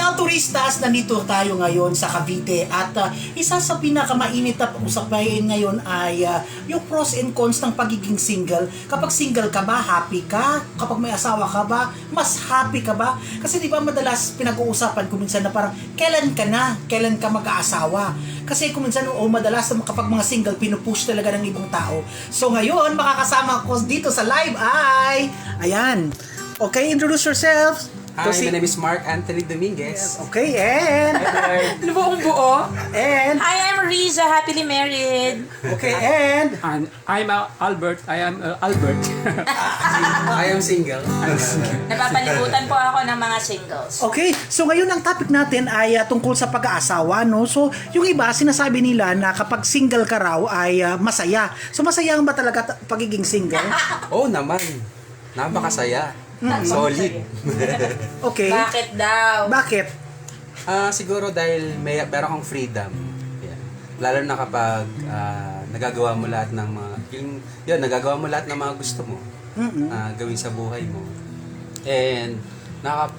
Mga turistas, nandito tayo ngayon sa Cavite at isa sa pinakamainit na usapain ngayon ay yung pros and cons ng pagiging single. Kapag single ka ba, happy ka? Kapag may asawa ka ba, mas happy ka ba? Kasi di ba madalas pinag-uusapan kuminsan na parang kailan ka na? Kailan ka mag-aasawa? Kasi kuminsan madalas kapag mga single, pinupush talaga ng ibang tao. So ngayon, makakasama ko dito sa live ay, ayan. Okay, introduce yourself. Hi, my name is Mark Anthony Dominguez. Okay, and Buong buo. and Hi, I'm Riza, happily married. okay, and I'm Albert. I am Albert. I am single. Napapalibutan po ako ng mga singles. okay. So ngayon ang topic natin ay tungkol sa pag-aasawa, no? So yung iba sinasabi nila na kapag single ka raw ay masaya. So masaya ba talaga pagiging single? Oo naman. Napakasaya. Solid. Okay. Bakit daw? Bakit? Siguro dahil meron kang freedom. Yan. Lalo na kapag nagagawa mo lahat ng mga nagagawa mo lahat ng mga gusto mo gawin sa buhay mo. And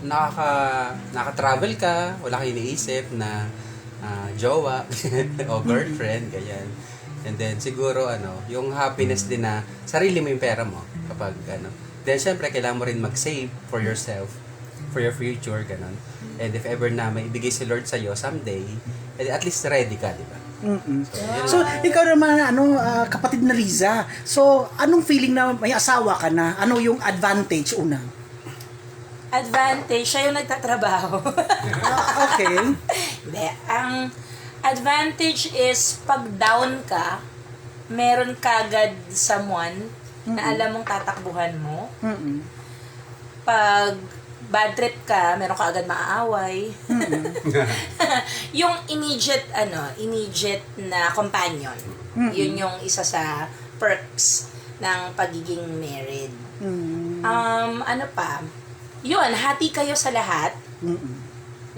nakaka-travel ka, wala kang iniisip na jowa o girlfriend, ganyan. And then siguro yung happiness din na sarili mo yung pera mo kapag Then syempre kailangan mo rin mag-save for yourself, for your future, ganun. And if ever na may ibigay si Lord sa iyo someday, at least ready ka, di ba? So ikaw naman kapatid na Riza. So anong feeling na may asawa ka na? Ano yung advantage una? Advantage, siya yung nagtatrabaho. Okay. Hindi, ang advantage is pag down ka, meron kagad someone na alam mong tatakbuhan mo. Pag bad trip ka, meron ka agad maaaway. Yung immediate na companion. Yun yung isa sa perks ng pagiging married. Ano pa? Yun, hati kayo sa lahat.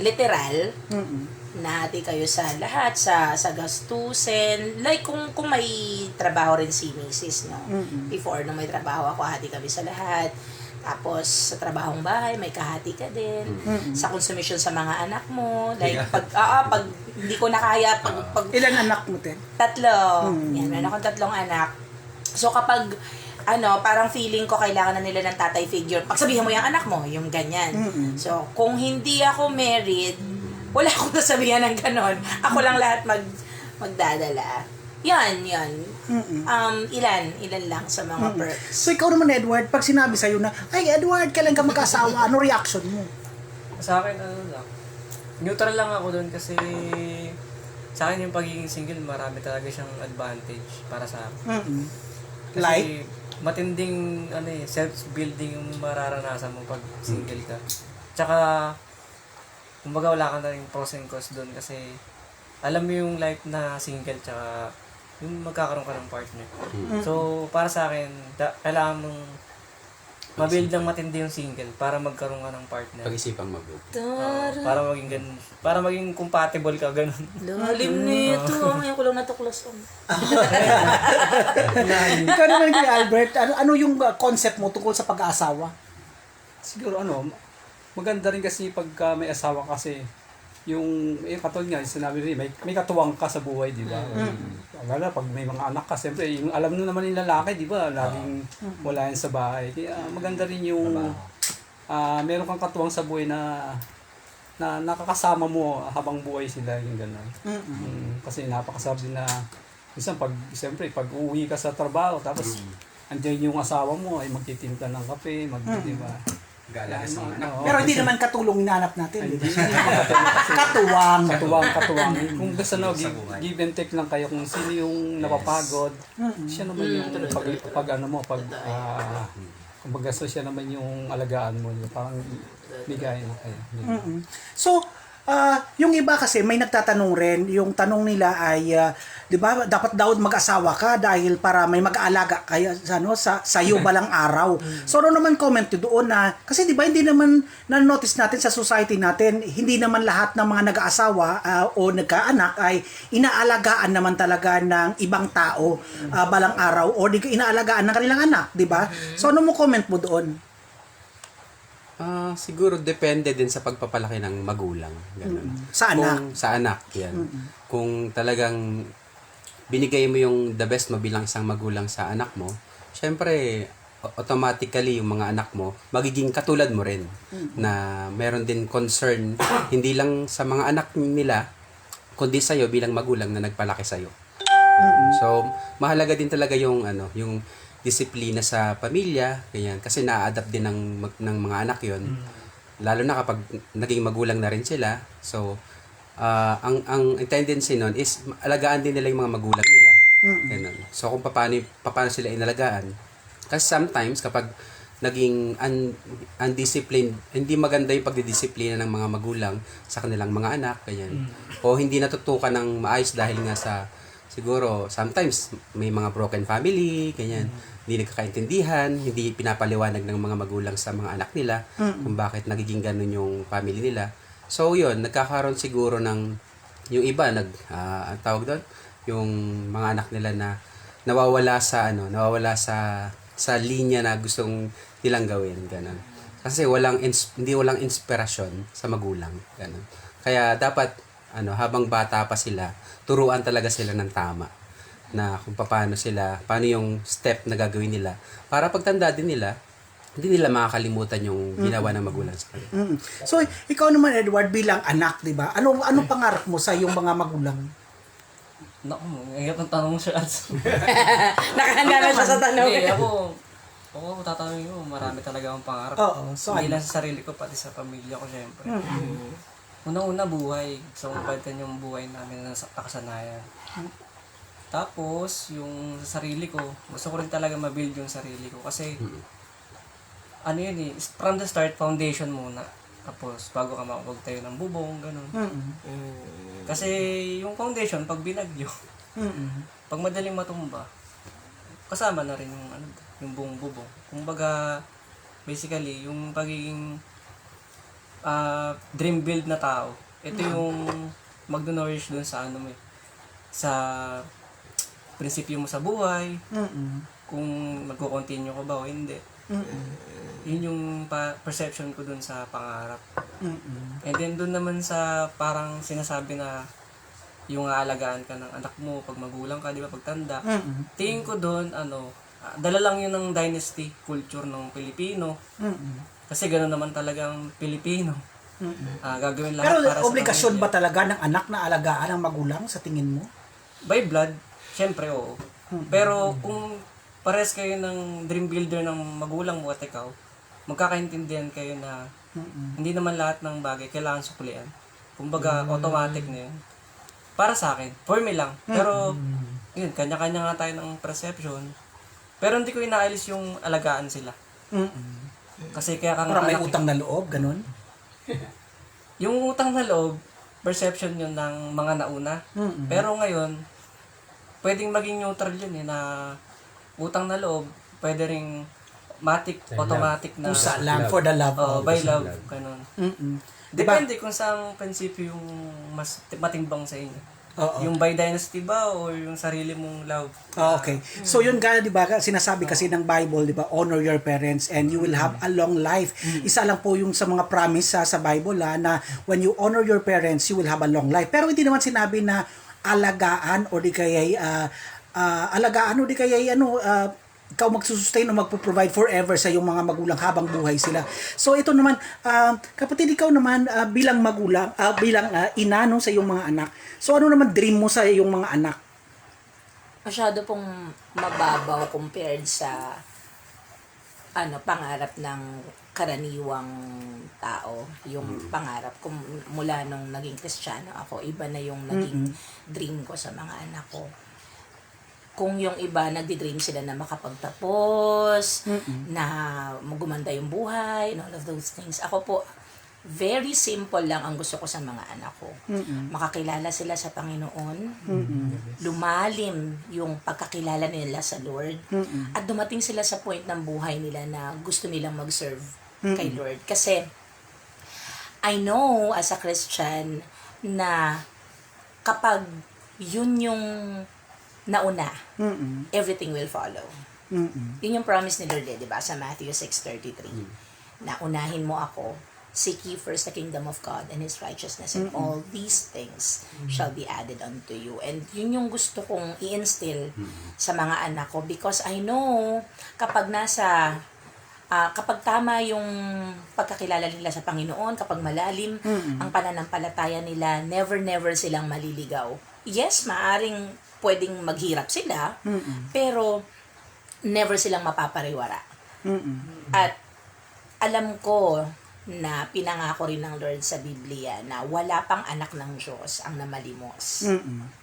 Literal. Nahati kayo sa lahat, sa gastusin. Like, kung may trabaho rin si Mrs., no? Before, nung may trabaho ako, hati kami sa lahat. Tapos, sa trabahong bahay, may kahati ka din. Sa consumption sa mga anak mo. Like, pag hindi ko na kaya, pag Ilan anak mo, Ten? 3. Yan, meron akong 3 anak. So, kapag, parang feeling ko kailangan na nila ng tatay figure. Pagsabihin mo yung anak mo, yung ganyan. So, kung hindi ako married, wala akong nasabihan ng ganon. Ako lang lahat magdadala. Yan. Ilan lang sa mga perks. So ikaw naman, Edward, pag sinabi sa'yo na, ay Edward, kailan ka mag-asawa? Ano reaction mo? Sa akin, lang. Neutral lang ako doon kasi sa akin yung pagiging single, marami talaga siyang advantage para sa akin. Kasi Like? matinding self-building yung mararanasan mo pag single ka. Tsaka, kumbaga wala ka na rin pros and cons doon kasi alam mo yung life na single tsaka yung magkakaroon ka ng partner. So, para sa akin, kailangan mong mabuild ng matindi yung single para magkaroon ka ng partner. Pag-isipang mabuti. Para maging ganun. Para maging compatible ka, ganun. Lalim nito. Ngayon ko lang natuklas. Ikaw naman, Kuya Albert, ano yung concept mo tungkol sa pag-aasawa? Siguro maganda rin kasi pagka may asawa kasi yung katulad nga sinabi rin may katuwang ka sa buhay, di ba? Lalo pag may mga anak ka, siyempre yung alam na naman yung lalaki, di ba? Laging wala yan sa bahay. Kaya maganda rin yung meron kang katuwang sa buhay na nakakasama mo habang buhay sila, yung gano'n. Kasi napakasarap din na minsan siyempre pag uuwi ka sa trabaho tapos andiyan yung asawa mo ay magtitimpla ng kape, di ba? Gala sa mga anak. Pero hindi naman katulong hinanap natin. Katuwang. Katuwang. Kung gusto give and take lang kayo kung sino yung napapagod. Siya naman yung kumbaga siya naman yung alagaan mo. Parang bigay na kayo. So, yung iba kasi may nagtatanong rin, yung tanong nila ay, di ba, dapat daw mag-asawa ka dahil para may mag-aalaga kaya sa iyo balang araw. So, ano naman comment doon na, kasi di ba, hindi naman na-notice natin sa society natin, hindi naman lahat ng mga nag-aasawa o nagkaanak ay inaalagaan naman talaga ng ibang tao balang araw o inaalagaan ng kanilang anak, di ba? So, ano mo comment mo doon? Siguro depende din sa pagpapalaki ng magulang. Ganun. Sa anak. Sa anak, yan. Kung talagang binigay mo yung the best mo bilang isang magulang sa anak mo, syempre, automatically yung mga anak mo, magiging katulad mo rin. Na meron din concern, hindi lang sa mga anak nila, kundi sa'yo bilang magulang na nagpalaki sa'yo. So, mahalaga din talaga yung yung disiplina sa pamilya, ganyan, kasi na-adapt din ng mga anak 'yon. Lalo na kapag naging magulang na rin sila. So, ang tendency nun is alagaan din nila yung mga magulang nila. Ganun. So, kung paano sila inalagaan. Kasi sometimes kapag naging undisciplined, hindi maganda yung pagdidisiplina ng mga magulang sa kanilang mga anak, ganyan. O hindi natutukan ng maayos dahil nga sa siguro sometimes may mga broken family, ganyan. Hindi nagkakaintindihan, hindi pinapaliwanag ng mga magulang sa mga anak nila kung bakit nagiging ganun yung family nila. So yun, nagkakaroon siguro ng yung iba ang tawag doon, yung mga anak nila na nawawala sa linya na gustong nilang gawin, ganun. Kasi hindi walang inspirasyon sa magulang, ganun. Kaya dapat habang bata pa sila, turuan talaga sila ng tama na kung paano yung step na gagawin nila para pagtanda din nila, hindi nila makakalimutan yung ginawa ng magulang sa kanila. So, ikaw naman, Edward, bilang anak, di ba? Anong pangarap mo sa iyong mga magulang? Naku, ngayon ang tanong siya. Nakahanda na siya sa tanong. Hindi, ako tatanungin mo, marami talaga akong pangarap. Oo, so Hindi lang sa sarili ko, pati sa pamilya ko, syempre. Unang-una, buhay. So, palitan yung buhay namin na nakasanayan. Tapos, yung sa sarili ko, gusto ko rin talaga ma-build yung sarili ko. Kasi, from the start, foundation muna. Tapos, bago ka makapagtayo ng bubong, ganun. Kasi, yung foundation, pag binagyo, pag madaling matumba, kasama na rin yung buong bubong. Kumbaga, basically, yung pagiging dream build na tao, ito yung magno-nourish dun sa sa prinsipyo mo sa buhay, kung magko-continue ka ba o hindi. Yun yung perception ko dun sa pangarap. And then dun naman sa parang sinasabi na yung aalagaan ka ng anak mo pag magulang ka, di ba, pagtanda. Tingin ko dun, dala lang yun ng dynasty culture ng Pilipino. Kasi gano'n naman talagang Pilipino. Gagawin lahat Pero para sa obligasyon pamilya. ba talaga ng anak na alagaan ang magulang sa tingin mo? By blood, syempre oo. Pero kung pares kayo ng dream builder ng magulang mo at ikaw, magkakaintindihan kayo na hindi naman lahat ng bagay kailangan suklian. Kumbaga, automatic na yun. Para sa akin, for me lang. Pero, yun, kanya-kanya nga tayo ng perception. Pero hindi ko inaalis yung alagaan sila. Kasi kaya kang Parang may anak- utang na loob, ganun? Yung utang na loob, perception yun ng mga nauna. Pero ngayon, pwedeng maging neutral yun na utang na loob, pwede ring automatic na. Pusa lang, for the love. By love, ganun. Diba? Depende kung saan prinsipyo yung mas matimbang sa inyo. Oo. Yung by dynasty ba o yung sarili mong love? Okay. So yun nga, di ba, sinasabi kasi ng Bible, di ba, honor your parents and you will have a long life. Isa lang po yung sa mga promise sa Bible na when you honor your parents, you will have a long life. Pero hindi naman sinabi na alagaan o di kaya'y ikaw magsusustain o magpo-provide forever sa iyong mga magulang habang buhay sila. So ito naman, kapatid, ikaw naman bilang magulang, bilang ina sa iyong mga anak. So ano naman dream mo sa iyong mga anak? Masyado pong mababaw compared sa pangarap ng karaniwang tao. Yung pangarap ko mula nung naging Kristiyano ako, iba na yung naging dream ko sa mga anak ko. Kung yung iba, nagdi-dream sila na makapagtapos, na gumanda yung buhay, and all of those things. Ako po, very simple lang ang gusto ko sa mga anak ko. Makakilala sila sa Panginoon, lumalim yung pagkakilala nila sa Lord, at dumating sila sa point ng buhay nila na gusto nilang mag-serve kay Lord. Kasi, I know as a Christian na kapag yun yung nauna, everything will follow. Yun yung promise ni Lord, di ba? Sa Matthew 6:33. na unahin mo ako, seek ye first the kingdom of God and His righteousness, and all these things shall be added unto you. And yun yung gusto kong i-instill sa mga anak ko, because I know kapag kapag tama yung pagkakilala nila sa Panginoon, kapag malalim ang pananampalataya nila, never silang maliligaw. Yes, maaring pwedeng maghirap sila, pero never silang mapapariwara. At alam ko na pinangako rin ng Lord sa Biblia na wala pang anak ng Diyos ang namalimos.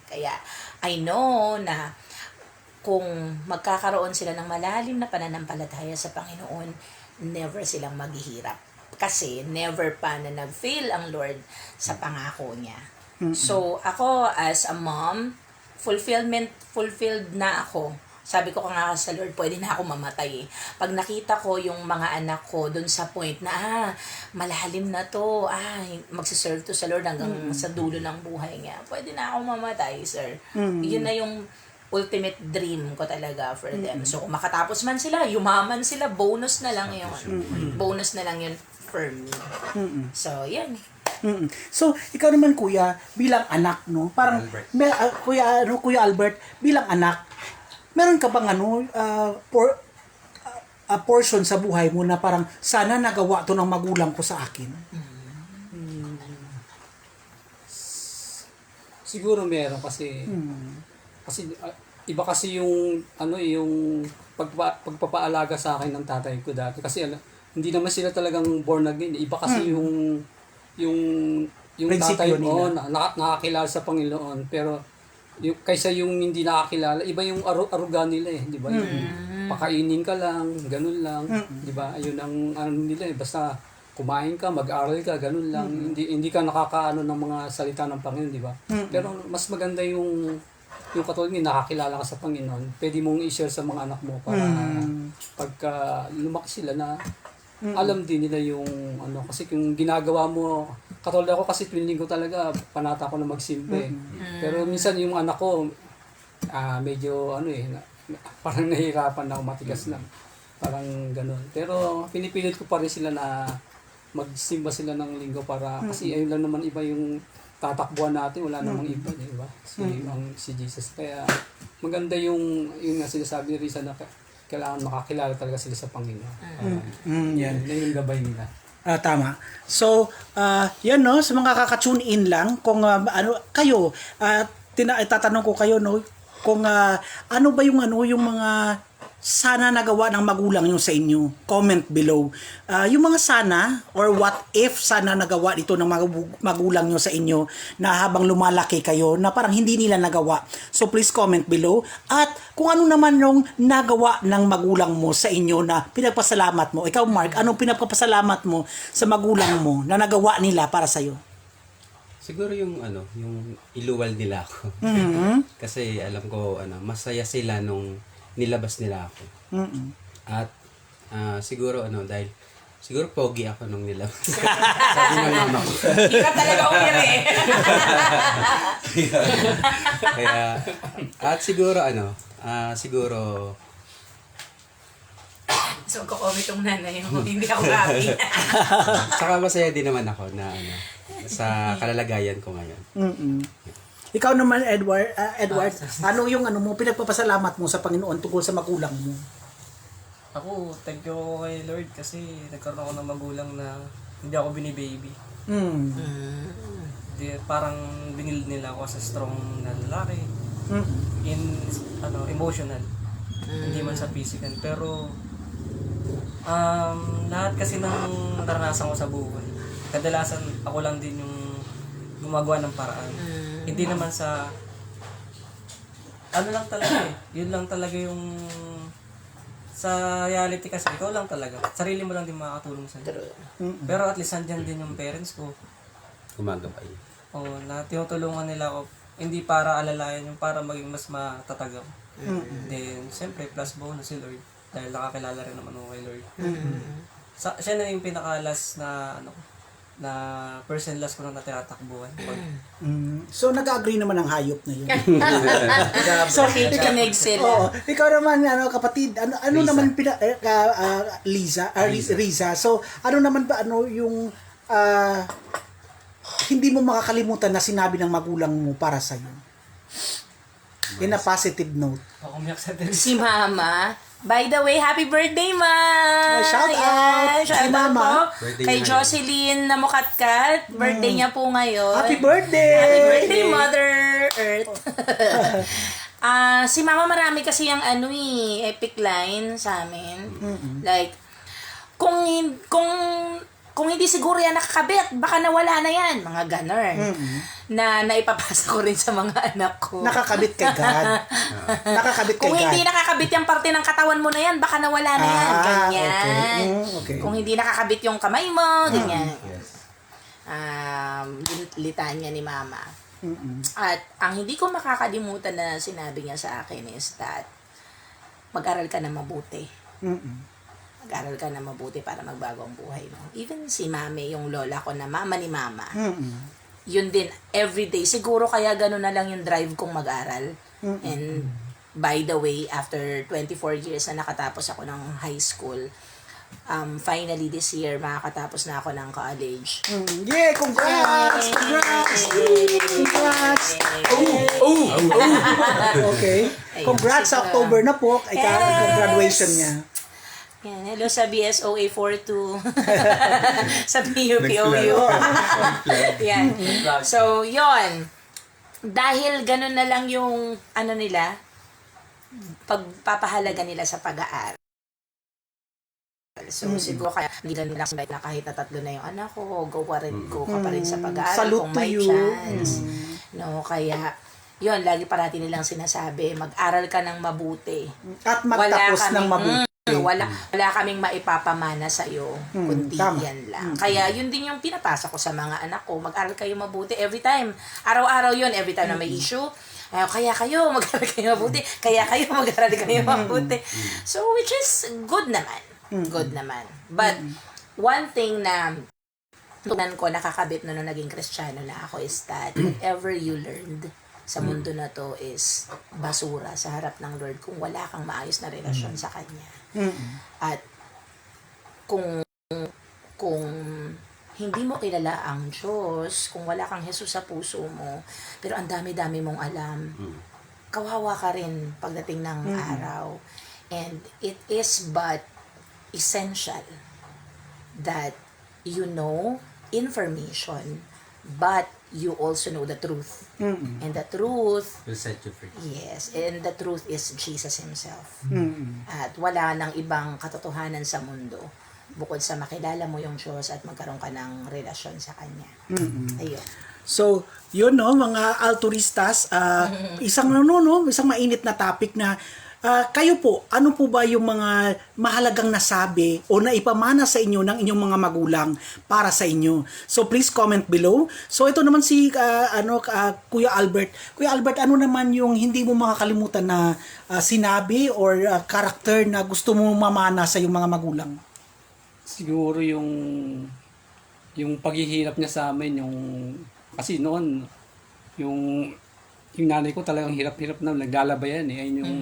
Kaya I know na kung magkakaroon sila ng malalim na pananampalataya sa Panginoon, never silang maghihirap. Kasi never pa na nag-fail ang Lord sa pangako niya. So, ako as a mom, fulfilled na ako. Sabi ko nga sa Lord, pwede na ako mamatay. Pag nakita ko yung mga anak ko dun sa point na, malalim na to, magsiserve to sa Lord hanggang sa dulo ng buhay niya, pwede na ako mamatay, sir. Yun na yung ultimate dream ko talaga for them. So, kung makatapos man sila, yumaman sila, bonus na lang yun. Bonus na lang yun for me. So, yan. So, ikaw naman kuya, bilang anak, no? Parang, Albert. Kuya Albert, bilang anak, meron ka bang portion sa buhay mo na parang, sana nagawa to ng magulang ko sa akin? Siguro meron kasi iba kasi yung yung pagpapaalaga sa akin ng tatay ko dati kasi hindi naman sila talagang born again. Iba kasi yung Prinsipyo tatay mo nila. nakakilala sa Panginoon, pero kaysa yung hindi nakakilala, iba yung aruga nila eh, di ba? Yung pakainin ka lang, ganun lang, di ba? Ayun ang nila eh, basta kumain ka, mag-aral ka, ganun lang. Hindi ka nakakaano ng mga salita ng Panginoon, di ba? Pero mas maganda yung katulad ng nakakilala ka sa Panginoon, pwede mong i-share sa mga anak mo para pagka lumaki sila na alam din nila yung kasi kung ginagawa mo, katulad ako kasi tuwing linggo talaga panata ko na magsimba. Pero minsan yung anak ko medyo parang nahihirapan na, matigas na. Parang ganun. Pero pinipilit ko pa rin sila na magsimba sila ng linggo para kasi ayun lang naman iba yung tatakbuhan natin, wala namang iba, di ba? Si Jesus. Kaya maganda yung nga sinasabi ni Risa na kailangan makakilala talaga sila sa Panginoon. Yan. Yan yung gabay nila. Tama. So, yan no, sa mga kaka-tune in lang, kung kayo, tatanong ko kayo, no, kung ano ba yung mga sana nagawa ng magulang nyo sa inyo. Comment below. Yung mga sana or what if sana nagawa dito ng magulang nyo sa inyo na habang lumalaki kayo na parang hindi nila nagawa. So please comment below. At kung ano naman yung nagawa ng magulang mo sa inyo na pinagpasalamat mo. Ikaw Mark, anong pinagpapasalamat mo sa magulang mo na nagawa nila para sa'yo? Siguro yung yung iluwal nila ako. Kasi alam ko masaya sila nung nilabas nila ako. At siguro dahil siguro pogi ako nung nilabas. Sabi ng mama ko. Hirap talaga umiri. Kaya at siguro siguro So, kukomment yung nanay mo. Hindi ako happy. saka masaya din naman ako na sa kalalagayan ko ngayon. Ikaw naman, Edward, ano yung mo pinagpapasalamat mo sa Panginoon tungkol sa magulang mo? Ako, thank you kay Lord kasi nagkaroon ako ng magulang na hindi ako binibaby. Parang binild nila ako sa strong na lalaki. Emotional. Hindi man sa physical. Pero lahat kasi ng naranasan ko sa buhay, kadalasan ako lang din yung gumagawa ng paraan. Hindi naman sa lang talaga yun lang talaga yung sa reality kasi ikaw lang talaga. Sarili mo lang din makakatulong sa'yo. Pero at least andyan din yung parents ko. Gumagabay. Na tinutulungan nila ako hindi para alalayan yung para maging mas matatag ako. Then, siyempre, plus bonus si Lord. Dahil nakakilala rin naman ako kay Lord. Siya na yung pinakalas na na person last ko lang na tinatakbuhan. So, nag-agree naman ang hayop na yun. So, kikinig sila. Oo. Ikaw naman, kapatid, ano Riza. naman, Riza. So, ano naman ba, yung, hindi mo makakalimutan na sinabi ng magulang mo para sa'yo? In a positive note. Ako umiyak sa tenis. Si Mama. By the way, happy birthday, Ma! Shout out! Ayan, shout Si out Mama. po Birthday kay niya Jocelyn na Mukatkat. Birthday niya po ngayon. Happy birthday! Happy birthday, Mother Earth! Si Mama marami kasi yung epic line sa amin. Like, kung hindi siguro yan nakakabit, baka nawala na yan. Mga ganun. Na naipapasa ko rin sa mga anak ko. Nakakabit kay God. Nakakabit kay Kung God. hindi nakakabit yung parte ng katawan mo na yan, baka nawala na yan. Ganyan. Okay. Okay. Kung hindi nakakabit yung kamay mo, ganyan. Yes. Litanya ni Mama. At ang hindi ko makakalimutan na sinabi niya sa akin is that mag-aral ka na mabuti. Mag-aral ka na mabuti para magbago ang buhay mo. Even si Mami, yung lola ko na mama ni Mama, yun din, everyday. Siguro kaya gano'n na lang yung drive kong mag-aral. And by the way, after 24 years na nakatapos ako ng high school, finally this year, makakatapos na ako ng college. Yeah, congrats! Congrats! Congrats! Okay. Ayun, Congrats sa sige. October na po. Yes! Graduation niya. Yan, hello sa BSOA 42. Sa PUPOU. Yan. So, yon. Dahil ganun na lang yung nila, pagpapahalaga nila sa pag-aaral. So, siguro kaya hindi ka nila na kahit na 3 na yung anak ko, go ka pa rin sa pag-aaral Salute kung to may you. chance. No, kaya, yon lagi parati nilang sinasabi, mag-aral ka ng mabuti. At magtapos ng mabuti. Wala kaming maipapamana sa iyo, kundi tama. yan lang. Kaya yun din yung pinapasa ko sa mga anak ko, mag-aral kayo mabuti every time. Araw-araw yun, every time na may issue, kaya kayo mag-aral kayo mabuti, kaya kayo mag-aral kayo mabuti. So, which is good naman. Good naman. But, one thing na tunan ko, nakakabit nung naging Kristiyano na ako is that whatever you learned sa mundo na to is basura sa harap ng Lord kung wala kang maayos na relasyon sa Kanya. At kung hindi mo kilala ang Diyos, kung wala kang Jesus sa puso mo, pero ang dami-dami mong alam, kawawa ka rin pagdating ng araw. And it is but essential that you know information, but you also know the truth. And the truth, Will set you free. yes, and the truth is Jesus Himself. At wala nang ibang katotohanan sa mundo bukod sa makilala mo yung Diyos at magkaroon ka ng relasyon sa Kanya. Ayun. So, yun mga alturistas, isang mainit na topic na kayo po, ano po ba yung mga mahalagang nasabi o naipamana sa inyo ng inyong mga magulang para sa inyo? So please comment below. So ito naman si Kuya Albert. Kuya Albert, ano naman yung hindi mo makakalimutan na sinabi or character na gusto mo mamana sa iyong mga magulang? Siguro yung paghihirap niya sa amin, kasi noon yung nanay ko talagang hirap-hirap na naglalabayan ayun yung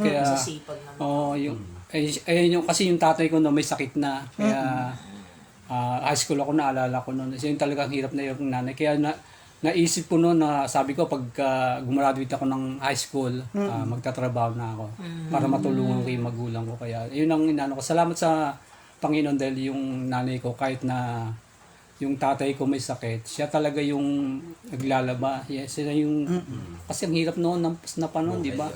kaya Masisipag naman. ayun yung kasi yung tatay ko may sakit na kaya high school ako, naalala ko noon. Yung talagang hirap na yung nanay, kaya naisip ko noon na sabi ko pag gumraduate ako ng high school, magtatrabaho na ako para matulungan ko yung magulang ko. Kaya yun ang inano ko. Salamat sa Panginoon dahil yung nanay ko, kahit na yung tatay ko may sakit, siya talaga yung naglalaba. Yes, siya yung kasi ang hirap noon na panahon, di ba?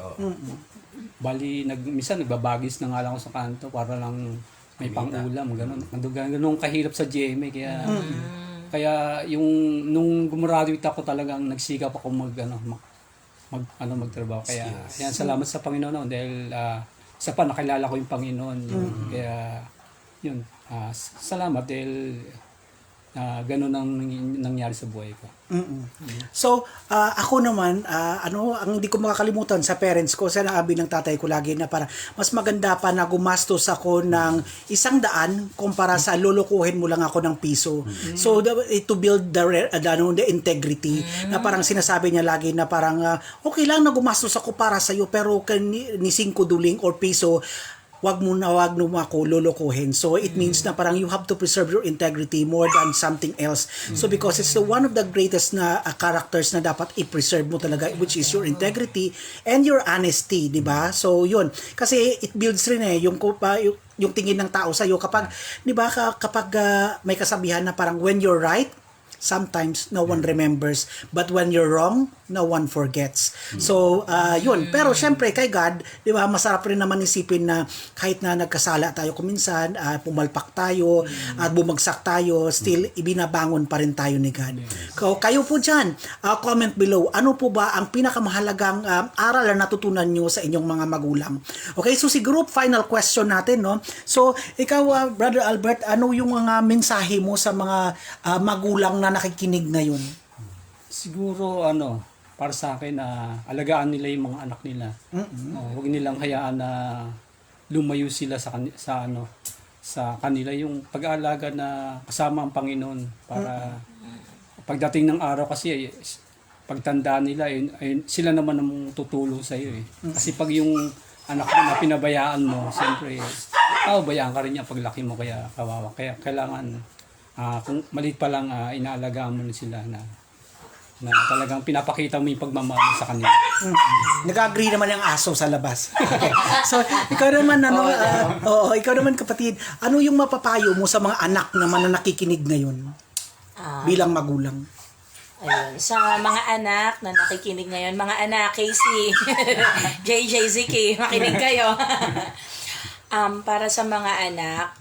Bali minsan nagbabagis na nga lang ako sa kanto para lang may pang-ulam, gano'n. Ganun kahirap sa GMA kaya yung nung gumraduate ako talagang nagsikap ako magtrabaho. Kaya yan, salamat sa Panginoon dahil isa pa nakilala ko yung Panginoon. Kaya yun, salamat dahil ganun ang nangyari sa buhay ko. So, ako naman, ang hindi ko makakalimutan sa parents ko, sinabi ng tatay ko lagi na parang mas maganda pa na gumastos ako ng 100 kumpara sa lulukuhin mo lang ako ng piso. So, to build the integrity, na parang sinasabi niya lagi na parang, okay lang na gumastos ako para sa'yo, pero ni 5 duling or piso, wag mo ako lulukuhin. So it means na parang you have to preserve your integrity more than something else. So because it's one of the greatest na characters na dapat i-preserve mo talaga, which is your integrity and your honesty, di ba? So yun, kasi it builds rin yung tingin ng tao sa iyo kapag, di ba, kapag may kasabihan na parang when you're right, sometimes no one remembers, but when you're wrong, no one forgets. So, yun. Pero syempre, kay God, di ba, masarap rin naman isipin na kahit na nagkasala tayo kuminsan, pumalpak tayo, at bumagsak tayo, still, ibinabangon pa rin tayo ni God. Kayo po dyan, comment below, ano po ba ang pinakamahalagang aral na natutunan nyo sa inyong mga magulang? Okay, so siguro, final question natin, no? So, ikaw, Brother Albert, ano yung mga mensahe mo sa mga magulang na nakikinig ngayon? Siguro para sa akin alagaan nila yung mga anak nila. Huwag nilang hayaan na lumayo sila sa kanila, yung pag-aalaga na kasama ang Panginoon para pagdating ng araw kasi pagtandaan nila sila naman ang tutulong sa iyo Kasi pag yung anak mo na pinabayaan mo, siyempre bayaan ka rin niya paglaki mo, kaya kawawa. Kaya kailangan kung maliit pa lang inaalagaan mo na sila na talagang pinapakita mo yung pagmamahal sa kanila. Nag-agree naman yung aso sa labas. Okay. So, ikaw naman, ikaw naman kapatid, ano yung mapapayo mo sa mga anak naman na nakikinig ngayon bilang magulang? Ayun, sa mga anak na nakikinig ngayon, mga anak, Casey, JJ, Ziki, makinig kayo. Para sa mga anak,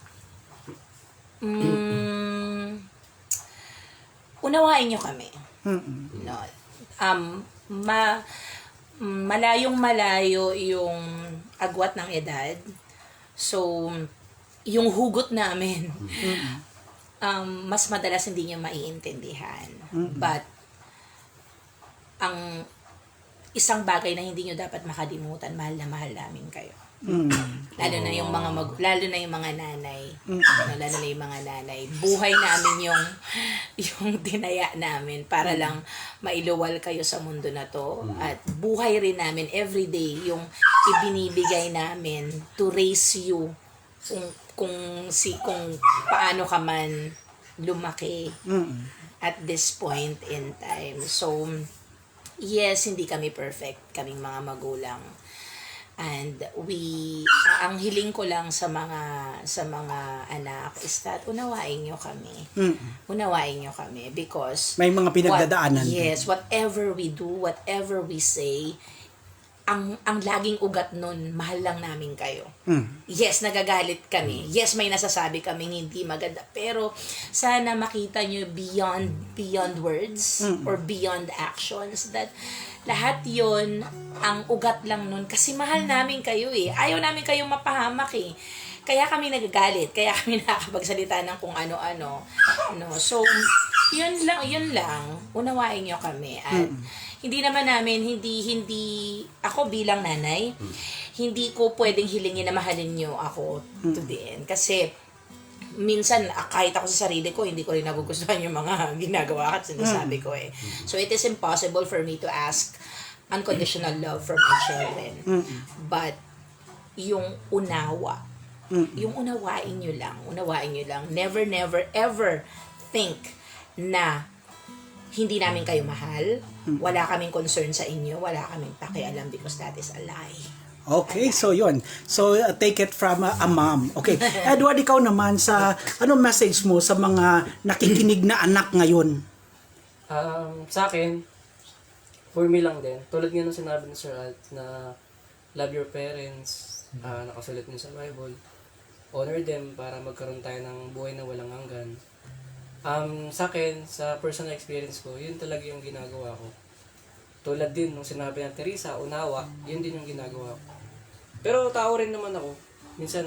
unawain nyo kami. No. Malayong-malayo yung agwat ng edad. So, yung hugot namin, mas madalas hindi nyo maiintindihan. But, ang isang bagay na hindi nyo dapat makalimutan, mahal na mahal namin kayo. Lalo na yung mga nanay. Lalo na yung mga nanay. Buhay namin yung tinaya namin para lang mailuwal kayo sa mundo na to. At buhay rin namin everyday yung ibinibigay namin to raise you kung paano ka man lumaki at this point in time. So, yes, hindi kami perfect, kaming mga magulang. And ang hiling ko lang sa mga anak is that unawain nyo kami. Unawain nyo kami because may mga pinagdadaanan. Whatever we do, whatever we say, ang laging ugat nun, mahal lang namin kayo. Yes, nagagalit kami. Yes, may nasasabi kaming hindi maganda. Pero sana makita nyo beyond words or beyond actions that lahat yon ang ugat lang nun kasi mahal namin kayo Ayaw namin kayong mapahamak Kaya kami nagagalit, kaya kami nakakapagsalita ng kung ano-ano. So, yun lang. Unawain nyo kami. At hindi naman namin, hindi ako bilang nanay, hindi ko pwedeng hilingin na mahalin nyo ako to the end. Kasi, minsan, kahit ako sa sarili ko, hindi ko rin nagugustuhan yung mga ginagawa at sinasabi ko So, it is impossible for me to ask unconditional love from my children. But, yung unawa, yung unawain nyo lang. Never, ever think na hindi namin kayo mahal, wala kaming concern sa inyo, wala kaming pakialam because that is a lie. Okay, so yun. So, take it from a mom. Okay. Edward, ikaw naman, anong message mo sa mga nakikinig na anak ngayon? Sa akin, for me lang din, tulad nga ng sinabi ni Sir Alt na love your parents, nakasulat niyo sa Bible, honor them para magkaroon tayo ng buhay na walang hanggan. Sa akin, sa personal experience ko, yun talaga yung ginagawa ko. Tulad din nung sinabi ng Teresa, unawa, yun din yung ginagawa ko. Pero tao rin naman ako. Minsan,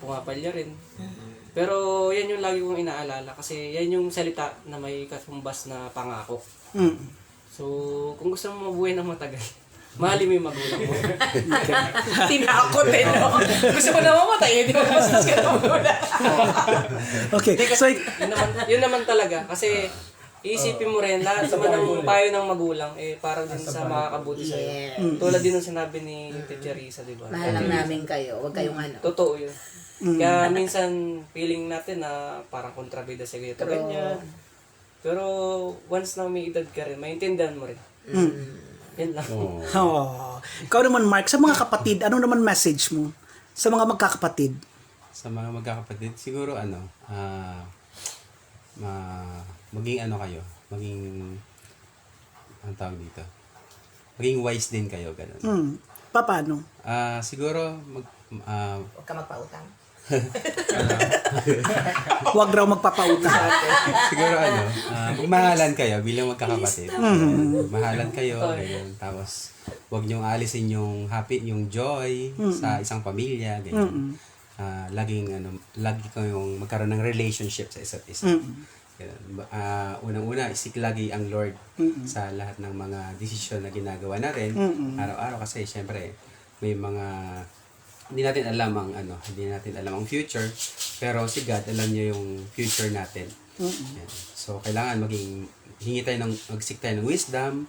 pumapalya rin. Pero yan yung lagi kong inaalala kasi yan yung salita na may katumbas na pangako. Mm. So, kung gusto mo mabuhay ng matagal, mahalin mo yung magulang mo. Tinakot eh, no? Gusto mo na mamatay, di ba? Bastos ka na magulang. Okay. So, Yun naman talaga kasi iisipin mo rin lahat naman ng payo ng magulang para din sa makakabuti sa'yo. Yeah. Tulad din ng sinabi ni Teacher Risa, di ba? Mahal lang namin kayo. Huwag kayong ano. Totoo yun. Kaya minsan feeling natin na parang kontrabida sa ganito ganyan. Pero once na may edad ka rin, maintindihan mo rin. Yan lang. oh. Ikaw naman, Mark, sa mga kapatid, ano naman message mo sa mga magkakapatid? Sa mga magkakapatid, siguro maging ano kayo, ang tawag dito, maging wise din kayo, ganun. Paano? Siguro, Huwag ka magpautang. Huwag raw magpapautang. siguro magmahalan kayo bilang magkakapatid. Magmahalan kayo, ganyan. Tapos, huwag niyong alisin yung yung joy sa isang pamilya, ganyan. Lagi kayong magkaroon ng relationship sa isa't isa. Unang-una, isik lagi ang Lord sa lahat ng mga desisyon na ginagawa natin araw-araw kasi syempre may mga hindi natin alam ang future, pero si God alam niya yung future natin. Yan. So kailangan hingi tayo magsik tayo ng wisdom,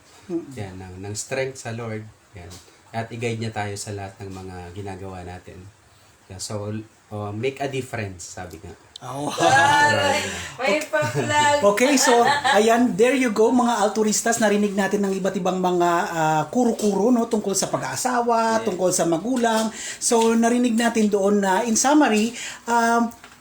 yan, ng strength sa Lord, yan. At i-guide niya tayo sa lahat ng mga ginagawa natin. Yan. So make a difference, sabi nga. May pa-flag. Okay, so ayan, there you go mga alturistas, narinig natin ng iba't ibang mga kuro-kuro no tungkol sa pag-aasawa, tungkol sa magulang. So narinig natin doon na in summary,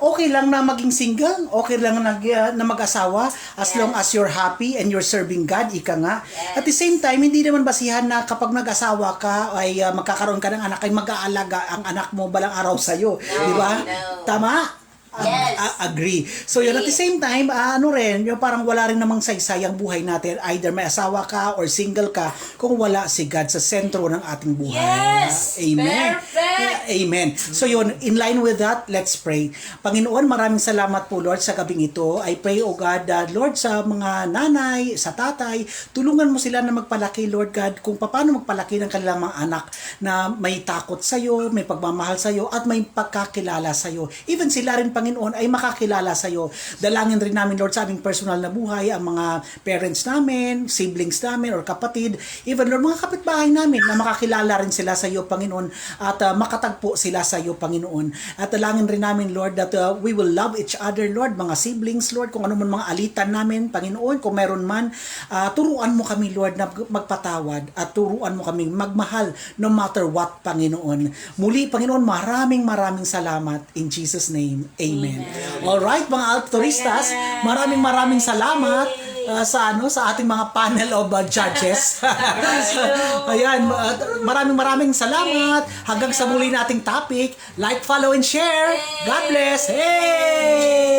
okay lang na maging single, okay lang na mag-asawa as long as you're happy and you're serving God, ika nga. At the same time, hindi naman basihan na kapag nag-asawa ka ay magkakaroon ka ng anak ay mag-aalaga ang anak mo balang araw sa'yo. Di ba? no. Tama? Yes. Agree. So yun, at the same time, yung parang wala rin namang saysayang buhay natin. Either may asawa ka or single ka kung wala si God sa sentro ng ating buhay. Yes! Amen. Perfect! Amen. So yun, in line with that, let's pray. Panginoon, maraming salamat po Lord sa gabing ito. I pray, O God, Lord, sa mga nanay, sa tatay, tulungan mo sila na magpalaki, Lord God, kung paano magpalaki ng kanilang mga anak na may takot sa'yo, may pagmamahal sa'yo, at may pagkakilala sa'yo. Even sila rin, Panginoon, ay makakilala sa'yo. Dalangin rin namin, Lord, sa aming personal na buhay, ang mga parents namin, siblings namin, or kapatid, even, Lord, mga kapitbahay namin, na makakilala rin sila sa iyo, Panginoon, at makatagpo sila sa iyo, Panginoon. At dalangin rin namin, Lord, that we will love each other, Lord, mga siblings, Lord, kung ano man mga alitan namin, Panginoon, kung meron man, turuan mo kami, Lord, na magpatawad, at turuan mo kami magmahal no matter what, Panginoon. Muli, Panginoon, maraming salamat. In Jesus' name, Amen. Alright, mga alturistas, maraming salamat sa ating mga panel of judges. Ayan, maraming salamat. Hanggang sa muli nating topic. Like, follow, and share. God bless. Hey!